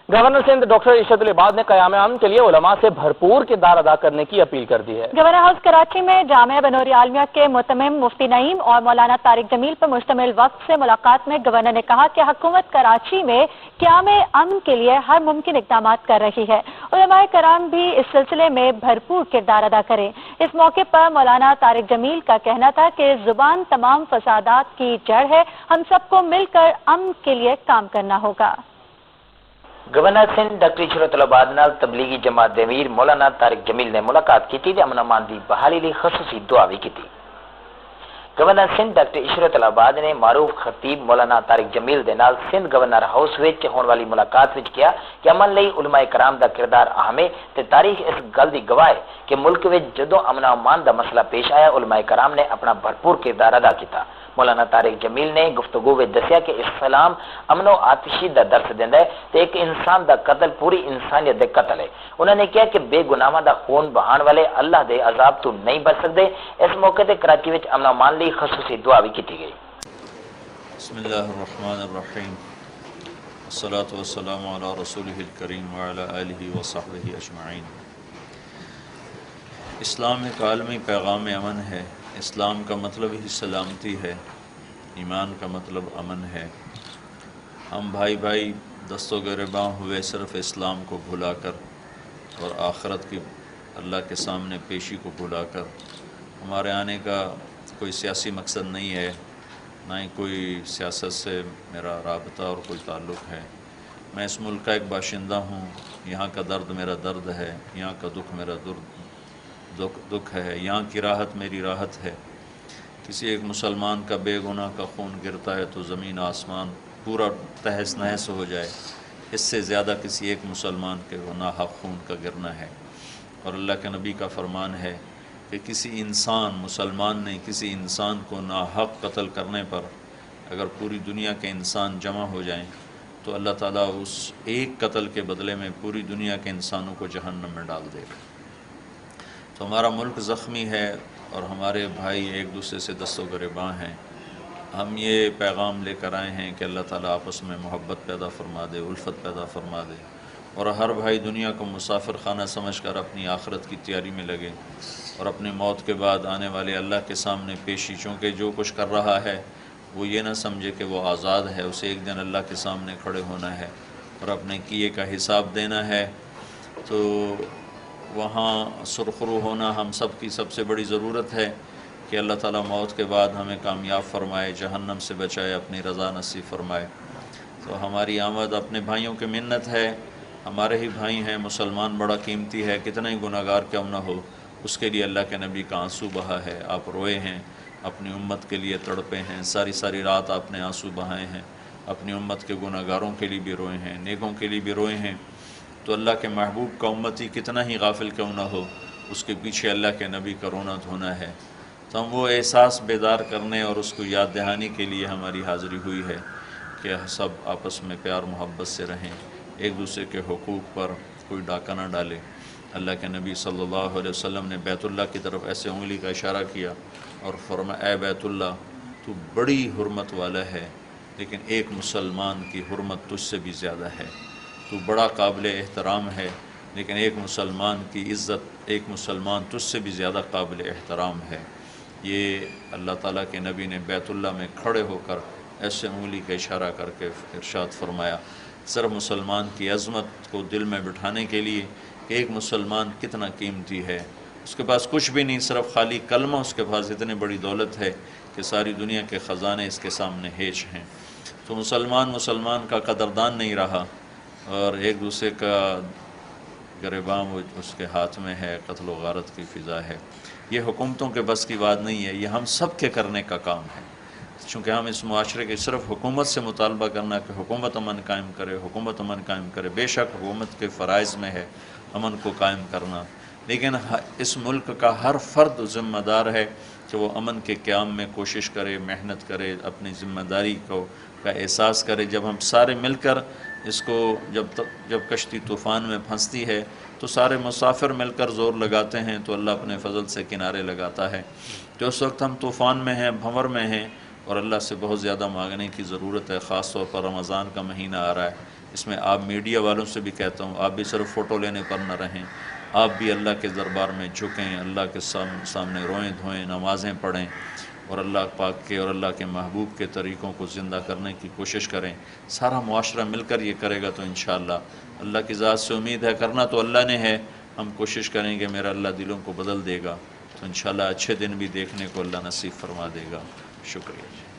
Governor Sindh doctor Ishrat इबाद ने क़याम अमन के लिए उलमा से भरपूर किरदार अदा करने की अपील कर दी है। गवर्नर हाउस कराची में जामिया बनूर आलमिया के मुतमिम मुफ्ती नईम और मौलाना तारिक जमील पर मुश्तमिल वक्त से मुलाकात में गवर्नर ने कहा कि हुकूमत कराची में क़याम अमन के लिए हर मुमकिन इक़दाम कर रही है। उलमाए कराम भी इस सिलसिले में भरपूर किरदार अदा करें। इस मौके पर मौलाना तारिक जमील का कहना था कि जुबान तमाम फसादात की जड़ है, हम सबको मिलकर अमन के लिए काम करना होगा। गवर्नर सिंध डॉक्टर इशरत इबाद नाल तबलीगी जमात दे अमीर मौलाना तारिक जमील ने मुलाकात की ते अमन अमान दी बहाली लई खसूसी दुआ भी की। गवर्नर सिंध डॉक्टर इशरत इबाद ने मारूफ खतीब मौलाना तारिक जमील दे नाल सिंध गवर्नर हाउस विच होने वाली मुलाकात विच किया कि अमन लई उलमाए कराम दा किरदार अहम है ते तारीख इस गल दी गवाह है कि मुल्क विच जदों अमन अमान दा मसला पेश आया उलमाए कराम ने अपना भरपूर किरदार अदा किया। मौलाना तारिक जमील ने गुफ्तगू में दसिया कि इस्लाम अमनो आतिशी का दर्स देंदा है ते एक इंसान का कतल पूरी इंसानियत दे कतल है। उन्होंने कहा कि बेगुनाहां दा खून बहाने वाले अल्लाह दे अजाब तो नहीं बच सकते। इस मौके पर कराची में अमन अमान लई खसूसी दुआ भी की गई। बिस्मिल्लाहिर्रहमानिर्रहीम अस्सलातु वस्सलामु अला रसूलिहिल करीम व अला आलिहि व सहबिहि अजमईन। इस्लाम एक आलमी पैगाम अमन है। इस्लाम का मतलब ही सलामती है, ईमान का मतलब अमन है। हम भाई भाई दस्तों गिरबां हुए सिर्फ़ इस्लाम को भुलाकर और आखिरत की अल्लाह के सामने पेशी को भुलाकर। हमारे आने का कोई सियासी मकसद नहीं है, ना ही कोई सियासत से मेरा राबता और कोई ताल्लुक़ है। मैं इस मुल्क का एक बाशिंदा हूँ, यहाँ का दर्द मेरा दर्द है, यहाँ का दुख मेरा दुख है, यहाँ की राहत मेरी राहत है। किसी एक मुसलमान का बेगुनाह का खून गिरता है तो ज़मीन आसमान पूरा तहस नहस हो जाए, इससे ज़्यादा किसी एक मुसलमान के नाहक खून का गिरना है। और अल्लाह के नबी का फरमान है कि किसी इंसान, मुसलमान ने किसी इंसान को नाहक कत्ल करने पर अगर पूरी दुनिया के इंसान जमा हो जाएं तो अल्लाह ताला उस एक कत्ल के बदले में पूरी दुनिया के इंसानों को जहन्नम में डाल देगा। तो हमारा मुल्क ज़ख्मी है और हमारे भाई एक दूसरे से दस्तों गिरबां हैं। हम ये पैगाम लेकर आए हैं कि अल्लाह ताला आपस में मोहब्बत पैदा फरमा दे, उल्फत पैदा फरमा दे और हर भाई दुनिया को मुसाफिर खाना समझकर अपनी आखिरत की तैयारी में लगे और अपने मौत के बाद आने वाले अल्लाह के सामने पेशी, चूँकि जो कुछ कर रहा है वो ये ना समझे कि वो आज़ाद है, उसे एक दिन अल्लाह के सामने खड़े होना है और अपने किए का हिसाब देना है। तो वहाँ सुरखरू होना हम सब की सबसे बड़ी ज़रूरत है कि अल्लाह ताला मौत के बाद हमें कामयाब फरमाए, जहन्नम से बचाए, अपनी रज़ा नसीब फरमाए। तो हमारी आमद अपने भाइयों की मिन्नत है, हमारे ही भाई हैं, मुसलमान बड़ा कीमती है, कितना ही गुनाहगार क्यों न हो, उसके लिए अल्लाह के नबी का आंसू बहा है। आप रोए हैं, अपनी उम्मत के लिए तड़पे हैं, सारी सारी रात आपने आंसू बहाए हैं, अपनी उम्मत के गुनाहगारों के लिए भी रोए हैं, नेकों के लिए भी रोए हैं। तो अल्लाह के महबूब का उम्मती कितना ही गाफिल क्यों न हो, उसके पीछे अल्लाह के नबी का रोना धोना है। तो हम वो एहसास बेदार करने और उसको याद दहानी के लिए हमारी हाज़िरी हुई है कि सब आपस में प्यार मोहब्बत से रहें, एक दूसरे के हुकूक़ पर कोई डाका ना डाले। अल्लाह के नबी सल्लल्लाहु अलैहि वसल्लम ने बैतुल्लाह की तरफ ऐसे उंगली का इशारा किया और फरमाया, ए बैतुल्लाह, तू बड़ी हुर्मत वाला है, लेकिन एक मुसलमान की हुर्मत तुझसे भी ज़्यादा है। तू बड़ा काबिल एहतराम है, लेकिन एक मुसलमान की इज़्ज़त, एक मुसलमान तुझसे भी ज़्यादा काबिल एहतराम है। ये अल्लाह ताला के नबी ने बैतुल्लाह में खड़े होकर ऐसे उंगली का इशारा करके इरशाद फरमाया। सिर्फ मुसलमान की अज़मत को दिल में बिठाने के लिए कि एक मुसलमान कितना कीमती है, उसके पास कुछ भी नहीं, सिर्फ खाली कलमा, उसके पास इतनी बड़ी दौलत है कि सारी दुनिया के ख़जाने इसके सामने हेज हैं। तो मुसलमान का कदरदान नहीं रहा और एक दूसरे का गिरबां उसके हाथ में है, कत्ल व गारत की फ़िज़ा है। ये हुकूमतों के बस की बात नहीं है, ये हम सब के करने का काम है। चूँकि हम इस मुआशरे के सिर्फ हुकूमत से मुतालबा करना कि हुकूमत अमन कायम करे, हुकूमत अमन कायम करे। बेशक हुकूमत के फ़राइज़ में है अमन को कायम करना, लेकिन इस मुल्क का हर फ़र्द ज़िम्मेदार है कि वो अमन के क़याम में कोशिश करे, मेहनत करे, अपनी ज़िम्मेदारी का एहसास करे। जब हम सारे मिलकर इसको जब कश्ती तूफ़ान में फंसती है तो सारे मुसाफिर मिलकर ज़ोर लगाते हैं तो अल्लाह अपने फ़ज़ल से किनारे लगाता है। तो उस वक्त हम तूफ़ान में हैं, भंवर में हैं और अल्लाह से बहुत ज़्यादा मांगने की ज़रूरत है। ख़ास तौर पर रमज़ान का महीना आ रहा है, اس میں آپ میڈیا والوں سے بھی کہتا ہوں، آپ بھی صرف فوٹو لینے پر نہ رہیں، آپ بھی اللہ کے دربار میں جھکیں، اللہ کے سامنے روئیں دھوئیں، نمازیں پڑھیں، اور اللہ پاک کے اور اللہ کے محبوب کے طریقوں کو زندہ کرنے کی کوشش کریں۔ سارا معاشرہ مل کر یہ کرے گا تو انشاءاللہ اللہ کی ذات سے امید ہے، کرنا تو اللہ نے ہے، ہم کوشش کریں گے میرا اللہ دلوں کو بدل دے گا، تو انشاءاللہ اچھے دن بھی دیکھنے کو اللہ نصیب فرما دے گا۔ شکریہ۔